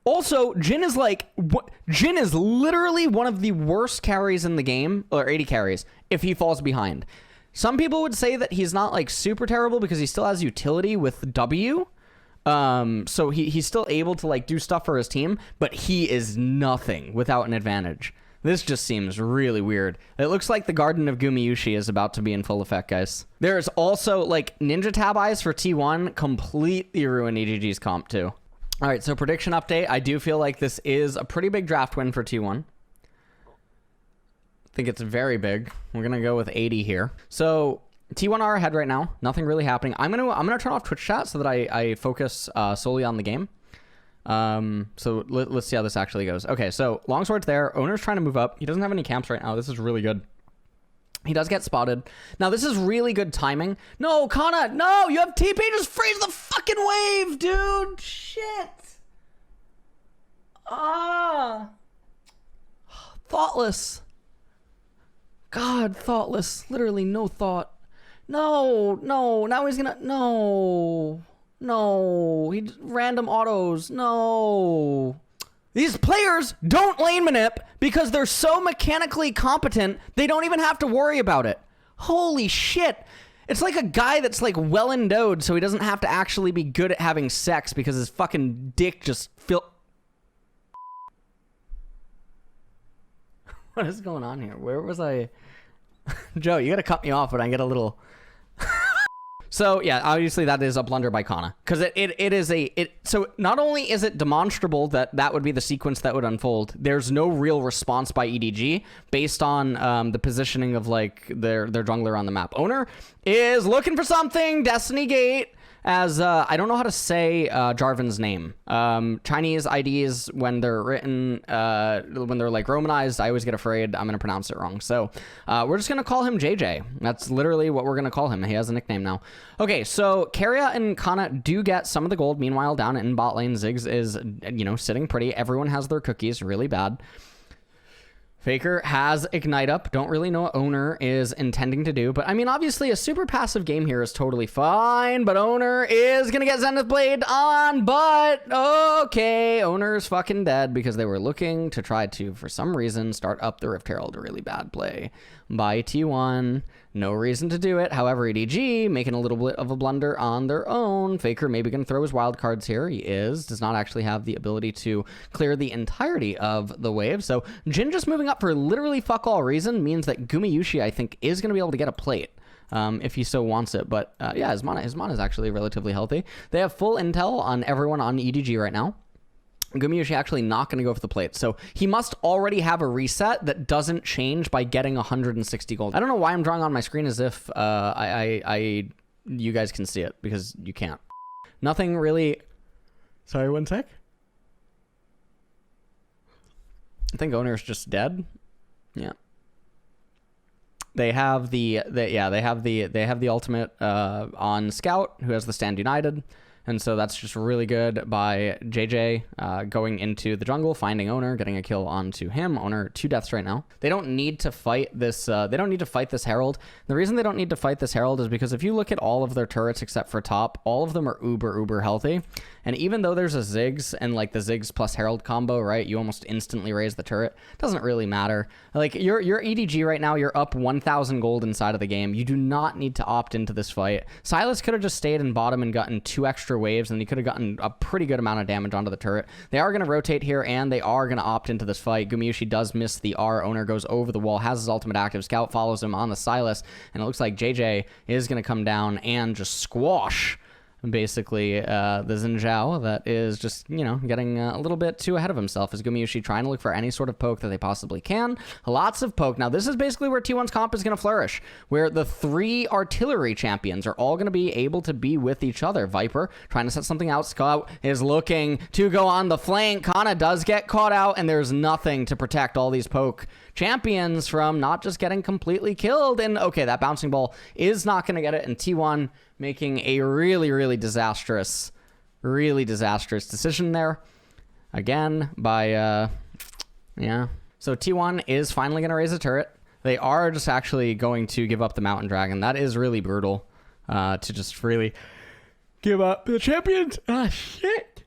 Also, Jhin is like, Jhin is literally one of the worst carries in the game, or 80 carries, if he falls behind. Some people would say that he's not like super terrible because he still has utility with W. So he's still able to like do stuff for his team, but he is nothing without an advantage. This just seems really weird. It looks like the Garden of Gumayusi is about to be in full effect, guys. There's also like Ninja Tab Eyes for T1 completely ruin EDG's comp too. All right, so prediction update. I do feel like this is a pretty big draft win for T1. I think it's very big. We're gonna go with 80 here. So T1 are ahead right now. Nothing really happening. I'm gonna turn off Twitch chat so that I focus solely on the game. So let's see how this actually goes. Okay, so Longsword's there. Owner's trying to move up. He doesn't have any camps right now. This is really good. He does get spotted. Now, this is really good timing. No, Kana, no, you have TP. Just freeze the fucking wave, dude. Shit. Thoughtless. God, thoughtless. Literally no thought. No, now he's gonna, no, he random autos, no. These players don't lane manip because they're so mechanically competent, they don't even have to worry about it. Holy shit. It's like a guy that's like well endowed so he doesn't have to actually be good at having sex because his fucking dick just What is going on here? Where was I? Joe, you gotta cut me off when I get a little... So yeah, obviously that is a blunder by Kana, because so not only is it demonstrable that would be the sequence that would unfold, there's no real response by EDG based on the positioning of like their jungler on the map. Owner is looking for something. Destiny Gate, as I don't know how to say Jarvan's name. Chinese IDs, when they're written, when they're like Romanized, I always get afraid I'm gonna pronounce it wrong. So we're just gonna call him JJ. That's literally what we're gonna call him. He has a nickname now. Okay, so Keria and Kana do get some of the gold. Meanwhile, down in bot lane, Ziggs is, sitting pretty. Everyone has their cookies, really bad. Faker has Ignite up. Don't really know what Owner is intending to do. But, I mean, obviously, a super passive game here is totally fine. But Owner is going to get Zenith Blade on. But, okay, Owner's fucking dead because they were looking to try to, for some reason, start up the Rift Herald. A really bad play by T1. No reason to do it. However, EDG making a little bit of a blunder on their own. Faker maybe going to throw his wild cards here. He does not actually have the ability to clear the entirety of the wave. So Jhin just moving up for literally fuck all reason means that Gumayusi, I think, is going to be able to get a plate. If he so wants it. But yeah, his mana is actually relatively healthy. They have full intel on everyone on EDG right now. Gumayusi actually not going to go for the plate. So he must already have a reset that doesn't change by getting 160 gold. I don't know why I'm drawing on my screen as if you guys can see it, because you can't. Nothing really... Sorry, one sec. I think Owner's just dead. Yeah. They have the ultimate on Scout, who has the Stand United. And so that's just really good by JJ going into the jungle, finding Owner, getting a kill onto him. Owner 2 deaths right now. They don't need to fight this. They don't need to fight this Herald. The reason they don't need to fight this Herald is because if you look at all of their turrets except for top, all of them are uber healthy. And even though there's a Ziggs and like the Ziggs plus Herald combo, right? You almost instantly raise the turret. Doesn't really matter. Like your EDG right now, you're up 1,000 gold inside of the game. You do not need to opt into this fight. Sylas could have just stayed in bottom and gotten 2 extra waves, and he could have gotten a pretty good amount of damage onto the turret. They are going to rotate here, and they are going to opt into this fight. Gumayusi does miss the R. Owner goes over the wall, has his ultimate active. Scout follows him on the Sylas, and it looks like JJ is going to come down and just squash basically the Xin Zhao that is just, getting a little bit too ahead of himself. As Gumayusi trying to look for any sort of poke that they possibly can. Lots of poke. Now, this is basically where T1's comp is going to flourish, where the 3 artillery champions are all going to be able to be with each other. Viper trying to set something out. Scout is looking to go on the flank. Kana does get caught out, and there's nothing to protect all these poke champions from not just getting completely killed. And okay, that bouncing ball is not going to get it, and T1 making a really disastrous decision there again by yeah. So T1 is finally going to raise a turret. They are just actually going to give up the Mountain Dragon. That is really brutal to just really give up the champions. Ah, shit.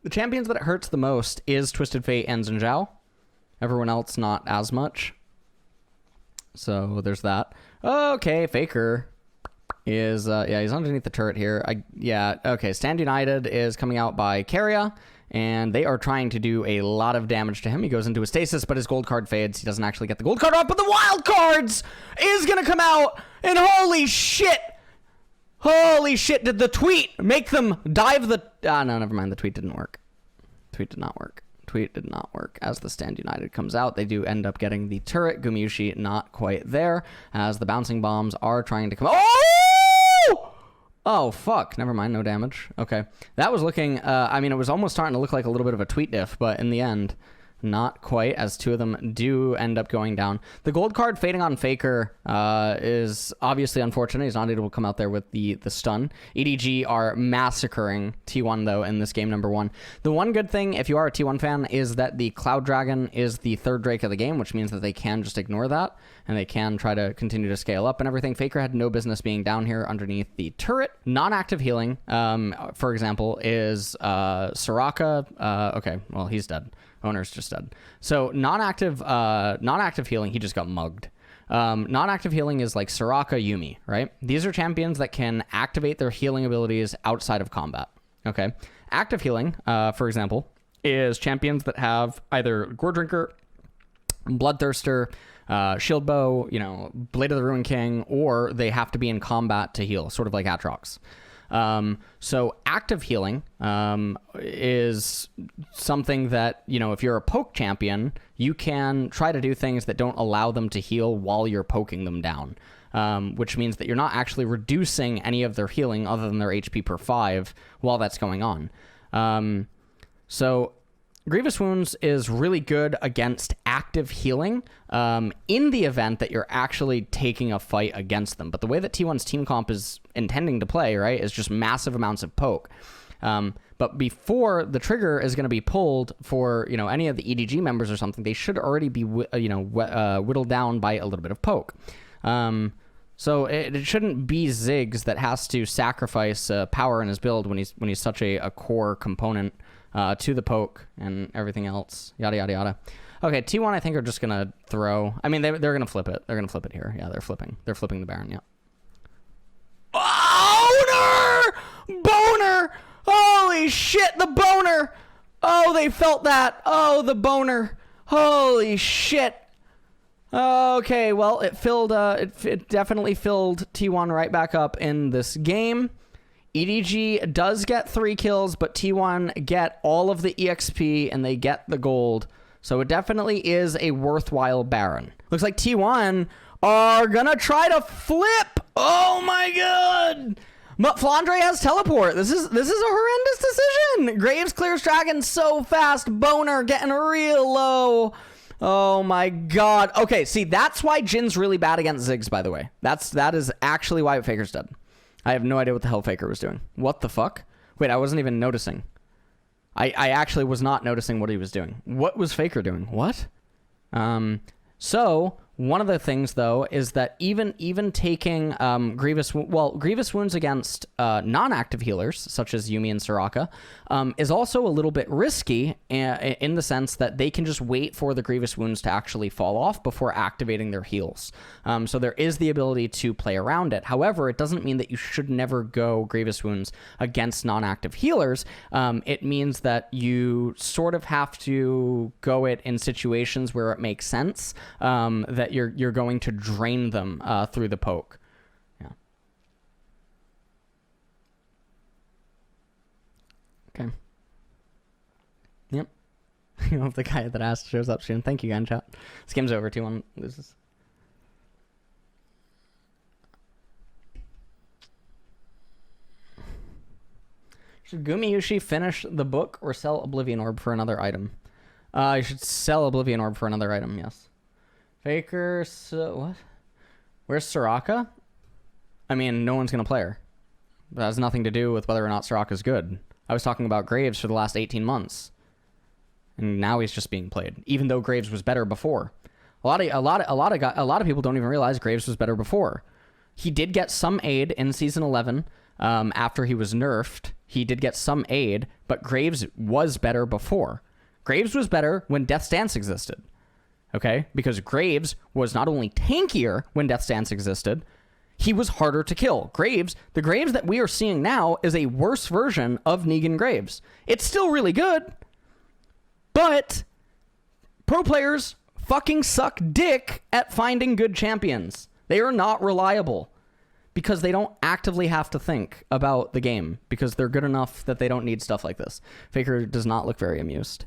The champions that it hurts the most is Twisted Fate and Xin. Everyone else not as much. So there's that. Okay, Faker is yeah, he's underneath the turret here. Okay, Stand United is coming out by Keria, and they are trying to do a lot of damage to him. He goes into a stasis, but his gold card fades. He doesn't actually get the gold card off, but the wild cards is gonna come out, and holy shit, did the tweet make them dive the no, never mind, the tweet didn't work. Tweet did not work. Tweet did not work. As the Stand United comes out, they do end up getting the turret. Gumayusi not quite there, as the bouncing bombs are trying to come. Oh, fuck. Never mind. No damage. Okay. That was looking, I mean, it was almost starting to look like a little bit of a tweet diff, but in the end, not quite, as two of them do end up going down. The gold card fading on Faker is obviously unfortunate. He's not able to come out there with the stun. EDG are massacring T1, though, in this game number 1. The one good thing, if you are a T1 fan, is that the Cloud Dragon is the third Drake of the game, which means that they can just ignore that, and they can try to continue to scale up and everything. Faker had no business being down here underneath the turret. Non-active healing, for example, is Soraka. Okay, well, he's dead. Owner's just dead. So non-active healing, he just got mugged. Non-active healing is like Soraka, Yuumi, right? These are champions that can activate their healing abilities outside of combat. Okay. Active healing, for example, is champions that have either Gore Drinker, Bloodthirster, Shield Bow, Blade of the Ruin King, or they have to be in combat to heal, sort of like Atrox. So active healing is something that, if you're a poke champion, you can try to do things that don't allow them to heal while you're poking them down, which means that you're not actually reducing any of their healing other than their HP per 5 while that's going on. So Grievous Wounds is really good against active healing in the event that you're actually taking a fight against them. But the way that T1's team comp is intending to play, right, is just massive amounts of poke. But before the trigger is going to be pulled for, any of the EDG members or something, they should already be, whittled down by a little bit of poke. So it shouldn't be Ziggs that has to sacrifice power in his build when he's such a core component to the poke and everything else, yada, yada, yada. Okay, T1, I think, are just going to throw. I mean, they're going to flip it. They're going to flip it here. Yeah, they're flipping. They're flipping the Baron, yeah. Boner! Holy shit, the boner! Oh, they felt that. Oh, the boner. Holy shit. Okay, well, it filled, it definitely filled T1 right back up in this game. EDG does get 3 kills, but T1 get all of the EXP and they get the gold. So it definitely is a worthwhile Baron. Looks like T1 are gonna try to flip. Oh my god. But Flandre has teleport. This is a horrendous decision. Graves clears Dragon so fast. Boner getting real low. Oh my god. Okay, see, that's why Jin's really bad against Ziggs, by the way. That is actually why Faker's dead. I have no idea what the hell Faker was doing. What the fuck? Wait, I wasn't even noticing. I actually was not noticing what he was doing. What was Faker doing? What? So one of the things, though, is that even taking Grievous Wounds against non-active healers, such as Yuumi and Soraka, is also a little bit risky in the sense that they can just wait for the Grievous Wounds to actually fall off before activating their heals. So there is the ability to play around it. However, it doesn't mean that you should never go Grievous Wounds against non-active healers. It means that you sort of have to go it in situations where it makes sense, that you're going to drain them through the poke. Yeah. Okay. Yep. You know, if the guy that asked shows up soon. Thank you, Gunshot. This game's over. 2-1 loses. Should Gumayusi finish the book or sell Oblivion Orb for another item? You should sell Oblivion Orb for another item, yes. Faker, what? Where's Soraka? I mean, no one's going to play her. That has nothing to do with whether or not Soraka's good. I was talking about Graves for the last 18 months. And now he's just being played, even though Graves was better before. A lot of people don't even realize Graves was better before. He did get some aid in Season 11 after he was nerfed. He did get some aid, but Graves was better before. Graves was better when Death's Dance existed. Okay? Because Graves was not only tankier when Death's Dance existed, he was harder to kill. Graves, the Graves that we are seeing now is a worse version of Negan Graves. It's still really good, but pro players fucking suck dick at finding good champions. They are not reliable because they don't actively have to think about the game because they're good enough that they don't need stuff like this. Faker does not look very amused.